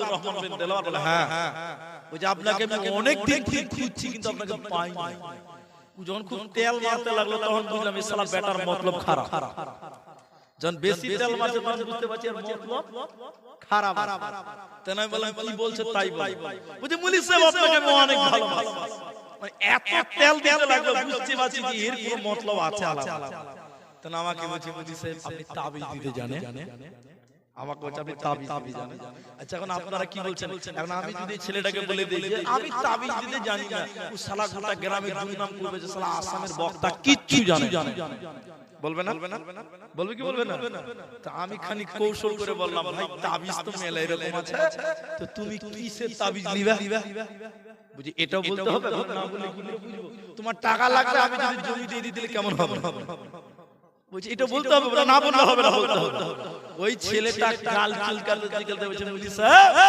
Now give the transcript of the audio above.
আব্দুর রহমান বিন দেলাওয়ার বলে হ্যাঁ ওই যে আপনাকে আমি অনেক দিন থেকে খুঁজছি কিন্তু আপনাকে পাইনি। যখন খুব তেল মারতে লাগলো তখন বুঝলাম এই শালা বেটার মতলব খারাপ। যখন বেশি তেল মারছে তখন বুঝতে পারছি এর মতলব খারাপ। তাই আমি বললাম কি বলছে তাই বল। বুঝি মুলি সাহেব আপনাকে আমি অনেক ভালোবাসি। মানে এত তেল দিতে লাগলো বুঝতে পারছি যে এর কোনো মতলব আছে আলাদা। তাই আমাকে বলছে মুলি সাহেব আপনি তাবিজ দিতে জানেন? আমাকে বলছে আপনি তাবিজ দিতে জানেন? আচ্ছা এখন আপনারা কি বলছেন? এখন আমি যদি ছেলেটাকে বলে দেই যে আমি তাবিজ দিতে জানি না, ও শালা গোটা গ্রামে দুর্নাম করবে যে শালা আসামের বক্তা কিচ্ছু জানে না। বলবে না? বলবে কি বলবে না? তা আমি খানি কৌশল করে বললাম ভাই তাবিজ তো মেলা এরকম আছে, তো তুমি কিসের তাবিজ নিবা? বুঝি এটাও বলতে হবে, না বলে কি বুঝবো? তোমার টাকা লাগবে, আমি যদি জমি দিয়ে দিলে কেমন হবে? বলছি এটা বলতে হবে, না বললে হবে না, বলতে হবে। ওই ছেলেটা গাল চুলকাতে বলছে মুলি সাহেব